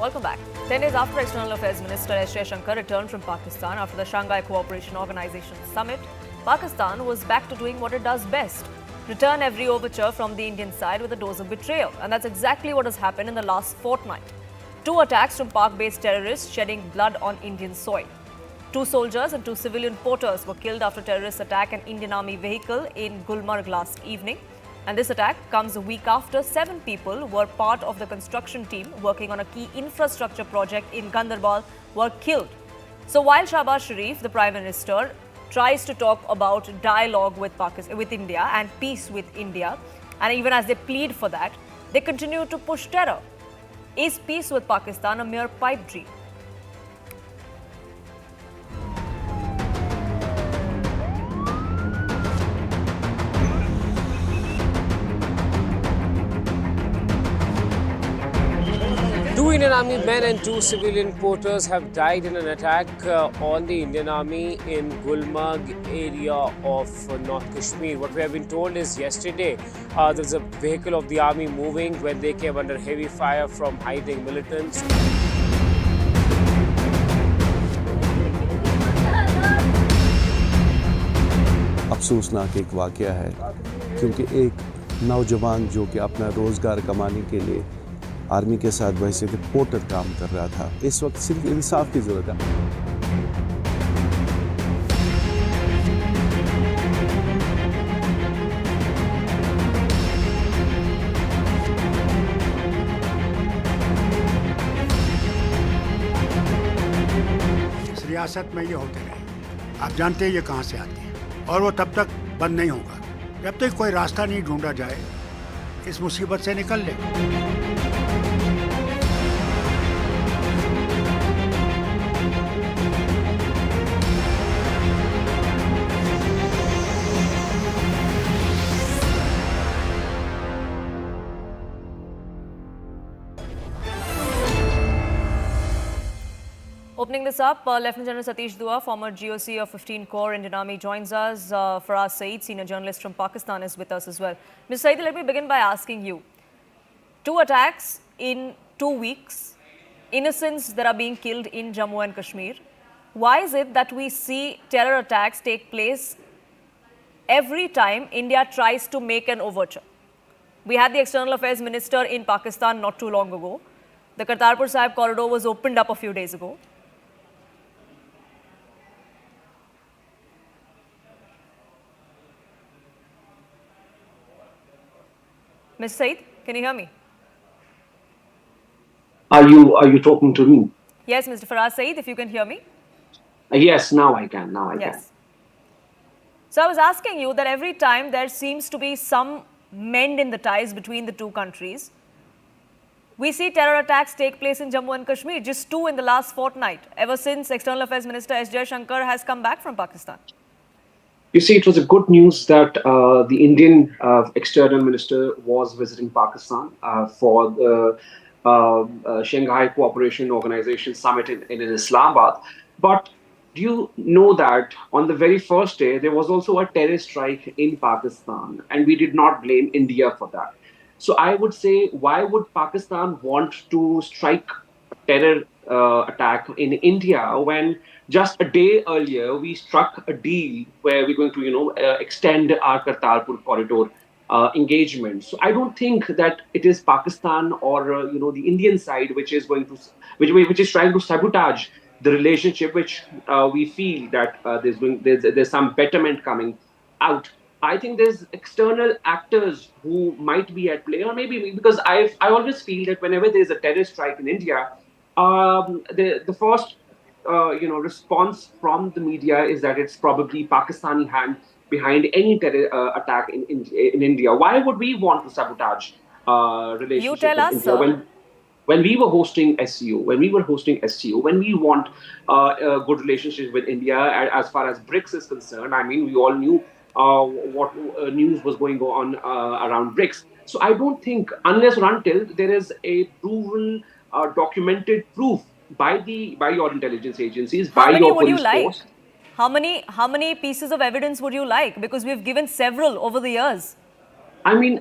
Welcome back. 10 days after External Affairs Minister S. Jaishankar returned from Pakistan after the Shanghai Cooperation Organization summit, Pakistan was back to doing what it does best: return every overture from the Indian side with a dose of betrayal. And that's exactly what has happened in the last fortnight. 2 attacks from Pak-based terrorists shedding blood on Indian soil. 2 soldiers and 2 civilian porters were killed after terrorists attacked an Indian Army vehicle in Gulmarg last evening. And this attack comes a week after 7 people were part of the construction team working on a key infrastructure project in Ganderbal were killed. So while Shahbaz Sharif, the Prime Minister, tries to talk about dialogue with India and peace with India, and even as they plead for that, they continue to push terror. Is peace with Pakistan a mere pipe dream? Two Indian Army men and 2 civilian porters have died in an attack on the Indian Army in Gulmarg area of North Kashmir. What we have been told is yesterday there was a vehicle of the army moving when they came under heavy fire from hiding militants. अफसोसनाक एक वाक़या है क्योंकि एक नौजवान जो कि अपना रोज़गार कमाने के लिए आर्मी के साथ वैसे कि पोर्टर काम कर रहा था, इस वक्त सिर्फ इंसाफ की ज़रूरत है। इस रियासत में ये होते रहे, आप जानते हैं ये कहाँ से आती है और वो तब तक बंद नहीं होगा जब तक कोई रास्ता नहीं ढूंढा जाए इस मुसीबत से निकलने। Opening this up, Lieutenant General Satish Dua, former GOC of 15 Corps Indian Army, joins us. Faraz Saeed, senior journalist from Pakistan, is with us as well. Mr. Saeed, let me begin by asking you. 2 attacks in 2 weeks, innocents that are being killed in Jammu and Kashmir. Why is it that we see terror attacks take place every time India tries to make an overture? We had the External Affairs Minister in Pakistan not too long ago. The Kartarpur Sahib corridor was opened up a few days ago. Mr. Saeed, can you hear me? Are you talking to me? Yes, Mr. Faraz Saeed, if you can hear me. Yes, now I can. Yes. So I was asking you that every time there seems to be some mend in the ties between the 2 countries, we see terror attacks take place in Jammu and Kashmir, just 2 in the last fortnight, ever since External Affairs Minister S. Jaishankar has come back from Pakistan. You see, it was a good news that the Indian External Minister was visiting Pakistan for the Shanghai Cooperation Organization summit in Islamabad. But do you know that on the very first day, there was also a terrorist strike in Pakistan, and we did not blame India for that. So I would say, why would Pakistan want to strike terror attack in India when just a day earlier we struck a deal where we're going to, extend our Kartarpur corridor engagement? So I don't think that it is Pakistan or the Indian side which is which is trying to sabotage the relationship, which we feel that there's some betterment coming out. I think there's external actors who might be at play, or maybe because I always feel that whenever there's a terrorist strike in India, the first response from the media is that it's probably Pakistani hand behind any terror attack in India. Why would we want to sabotage relationship? You tell us, India? When we were hosting SCO, when we want a good relationship with India as far as BRICS is concerned, I mean, we all knew what news was going on around BRICS. So I don't think, unless or until there is a proven, documented proof by your intelligence agencies, by your police force. How many pieces of evidence would you like? Because we've given several over the years. I mean,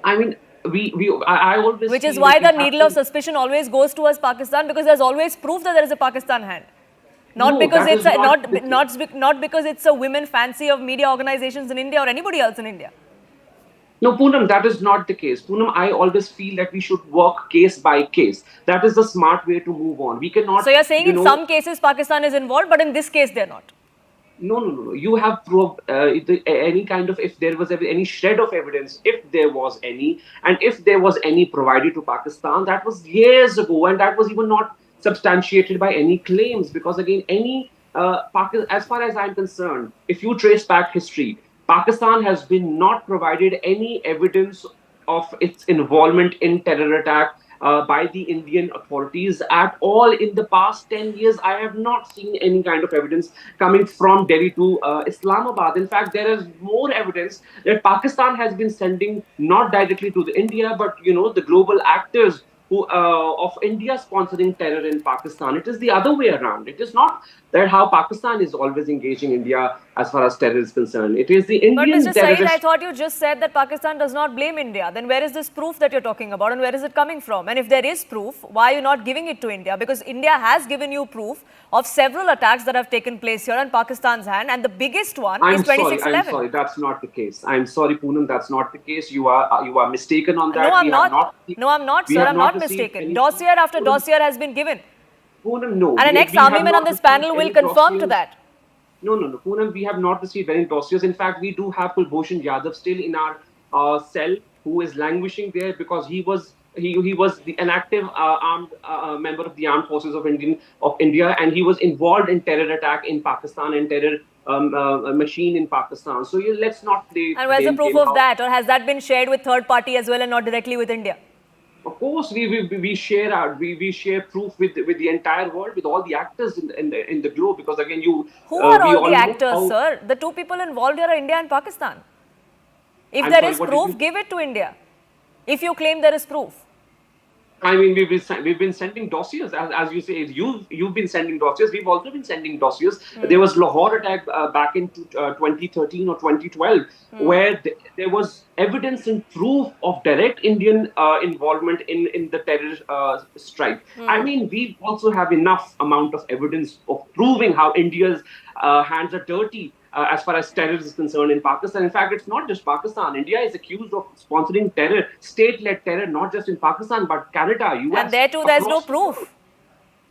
I always Which is feel why that the we have needle of to- suspicion always goes towards Pakistan, because there's always proof that there is a Pakistan hand. Not No, because that it's is not the case. not because it's a women fancy of media organizations in India or anybody else in India. No, Poonam, that is not the case. Poonam, I always feel that we should work case by case. That is the smart way to move on. We cannot, So you're saying you in know, some cases Pakistan is involved, but in this case they're not. no. You have proved any kind of, if there was any shred of evidence, if there was any, and if there was any provided to Pakistan, that was years ago, and that was even not substantiated by any claims. Because again, as far as I'm concerned, if you trace back history, Pakistan has been not provided any evidence of its involvement in terror attack by the Indian authorities at all in the past 10 years. I have not seen any kind of evidence coming from Delhi to Islamabad. In fact, there is more evidence that Pakistan has been sending not directly to the India, but the global actors who of India sponsoring terror in Pakistan. It is the other way around. It is not that how Pakistan is always engaging India as far as terror is concerned. It is the But Indian Mr. Saeed, I terrorists. thought you just said that Pakistan does not blame India. Then where is this proof that you're talking about, and where is it coming from? And if there is proof, why are you not giving it to India? Because India has given you proof of several attacks that have taken place here in Pakistan's hand, and the biggest one is I'm sorry. 2611. That's not the case. I'm sorry, Poonam. That's not the case. You are mistaken on that. No, I'm We have not. No, I'm not, we sir. have I'm not received mistaken. any- Dossier after Poonam, dossier has been given. Poonam, no. And an We ex-army have man not on this received panel will any confirm to dossiers. that. No, Poonam. We have not received any dossiers. In fact, we do have Kulbhushan Yadav still in our cell, who is languishing there because he was an active armed member of the armed forces of India, and he was involved in terror attack in Pakistan and terror machine in Pakistan. So let's not play. And where's the blame proof game of how- that? Or has that been shared with third party as well and not directly with India? Of course, we share proof with the entire world, with all the actors in the globe. Because again, Who are we all the know actors, how- sir? The two people involved here are India and Pakistan. If I'm there sorry, is what did proof, you- give it to India. If you claim there is proof. I mean, we've been sending dossiers, as you say. You've been sending dossiers. We've also been sending dossiers. There was Lahore attack back in 2013 or 2012, where there was evidence and proof of direct Indian involvement in the terror strike. I mean, we also have enough amount of evidence of proving how India's hands are dirty as far as terror is concerned in Pakistan. In fact, it's not just Pakistan. India is accused of sponsoring terror, state-led terror, not just in Pakistan, but Canada, US. And there too, there's no across the world. proof.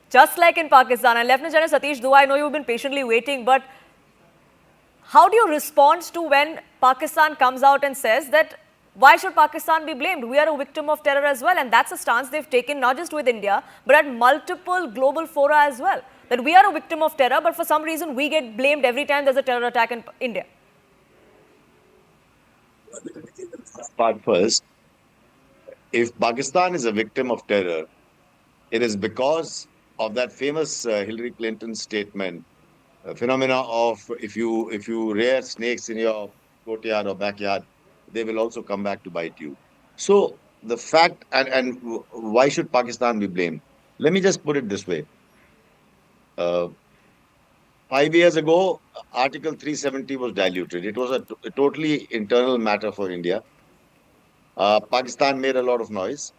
Just like in Pakistan. And Lieutenant General Satish Dua, I know you've been patiently waiting, but how do you respond to when Pakistan comes out and says that why should Pakistan be blamed? We are a victim of terror as well. And that's a stance they've taken not just with India, but at multiple global fora as well. That we are a victim of terror, but for some reason we get blamed every time there's a terror attack in India. Part first, if Pakistan is a victim of terror, it is because of that famous Hillary Clinton statement, phenomena of if you rear snakes in your courtyard or backyard, they will also come back to bite you. So the fact and why should Pakistan be blamed? Let me just put it this way. 5 years ago, Article 370 was diluted. It was a totally internal matter for India. Pakistan made a lot of noise,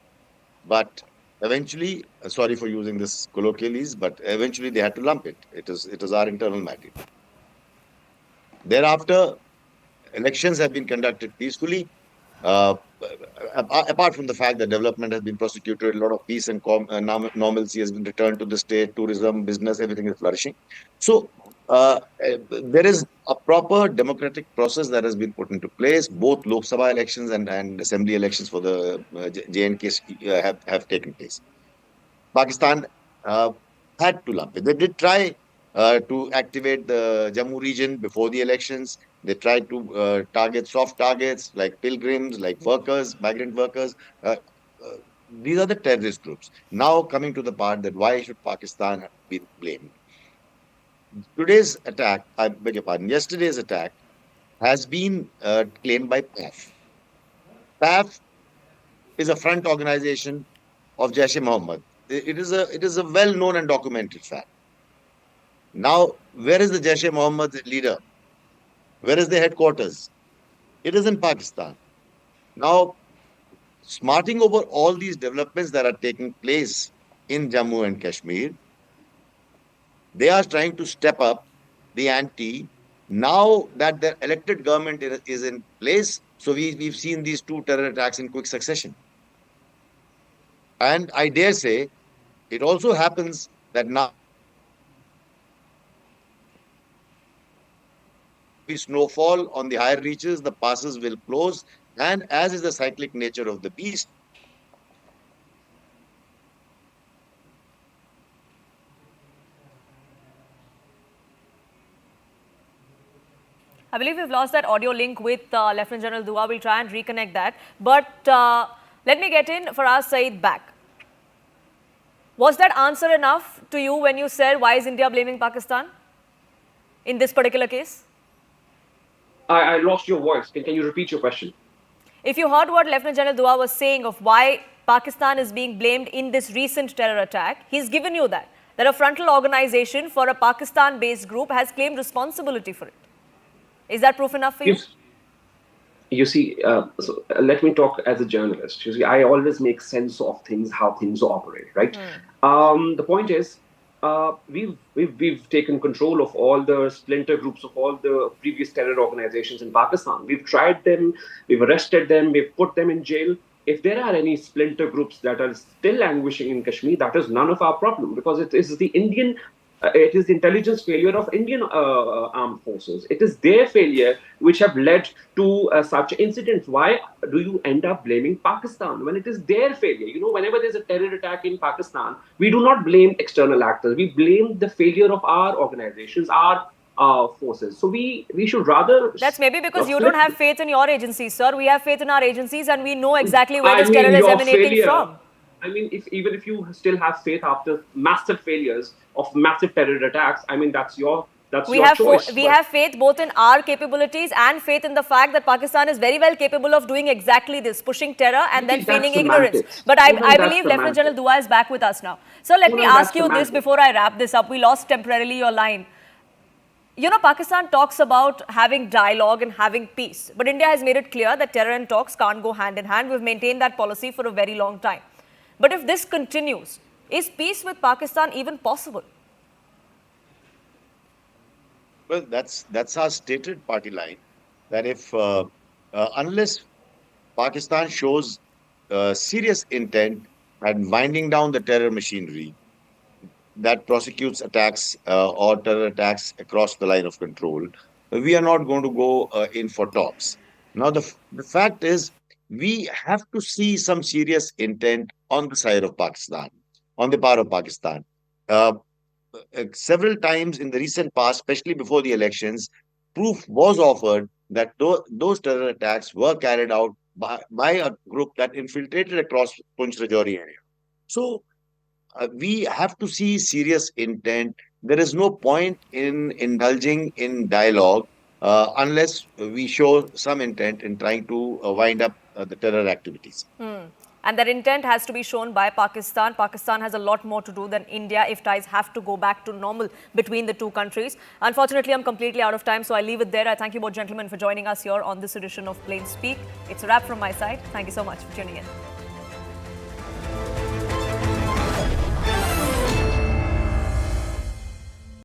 but eventually, sorry for using this colloquialese, but eventually they had to lump it. It is our internal matter. Thereafter, elections have been conducted peacefully. Apart from the fact that development has been prosecuted, a lot of peace and normalcy has been returned to the state, tourism, business, everything is flourishing. So there is a proper democratic process that has been put into place. Both Lok Sabha elections and assembly elections for the J&K have taken place. Pakistan had to lump it. They did try to activate the Jammu region before the elections. They tried to target soft targets like pilgrims, like workers, migrant workers. These are the terrorist groups. Now coming to the part that why should Pakistan be blamed? Today's attack, I beg your pardon, yesterday's attack has been claimed by PAF. PAF is a front organization of Jaish-e-Mohammed. It is a well-known and documented fact. Now, where is the Jaish-e-Mohammed leader? Where is the headquarters? It is in Pakistan. Now, smarting over all these developments that are taking place in Jammu and Kashmir, they are trying to step up the ante now that their elected government is in place. So we've seen these two terror attacks in quick succession. And I dare say, it also happens that now with snowfall on the higher reaches, the passes will close. And as is the cyclic nature of the beast, I believe we've lost that audio link with Lieutenant General Dua. We'll try and reconnect that. But let me get in Faraz Saeed back. Was that answer enough to you when you said, why is India blaming Pakistan in this particular case? I lost your voice. Can you repeat your question? If you heard what Lieutenant General Dua was saying of why Pakistan is being blamed in this recent terror attack, he's given you that a frontal organization for a Pakistan-based group has claimed responsibility for it. Is that proof enough for you? You see, so let me talk as a journalist. You see, I always make sense of things, how things operate, right? The point is, we've taken control of all the splinter groups of all the previous terror organizations in Pakistan. We've tried them, we've arrested them, we've put them in jail. If there are any splinter groups that are still languishing in Kashmir, that is none of our problem, because it is the intelligence failure of Indian armed forces. It is their failure which have led to such incidents. Why do you end up blaming Pakistan when it is their failure? You know, whenever there's a terror attack in Pakistan, we do not blame external actors. We blame the failure of our organizations, our forces. So we should rather... That's maybe because you don't have faith in your agencies, sir. We have faith in our agencies and we know exactly where this terror is emanating from. I mean, even if you still have faith after massive failures of massive terror attacks, I mean, that's your choice. We have faith both in our capabilities and faith in the fact that Pakistan is very well capable of doing exactly this, pushing terror and then feigning ignorance. But I believe Lieutenant General Dua is back with us now. So let me ask you this before I wrap this up. We lost temporarily your line. You know, Pakistan talks about having dialogue and having peace. But India has made it clear that terror and talks can't go hand in hand. We've maintained that policy for a very long time. But if this continues, is peace with Pakistan even possible? Well, that's our stated party line, that if unless Pakistan shows serious intent at winding down the terror machinery that prosecutes attacks or terror attacks across the line of control, we are not going to go in for talks. Now, the fact is, we have to see some serious intent on the side of Pakistan, on the part of Pakistan. Several times in the recent past, especially before the elections, proof was offered that those terror attacks were carried out by a group that infiltrated across Poonch Rajouri area. So we have to see serious intent. There is no point in indulging in dialogue unless we show some intent in trying to wind up the terror activities. And that intent has to be shown by Pakistan. Pakistan has a lot more to do than India if ties have to go back to normal between the two countries. Unfortunately, I'm completely out of time, so I'll leave it there. I thank you both gentlemen for joining us here on this edition of Plain Speak. It's a wrap from my side. Thank you so much for tuning in.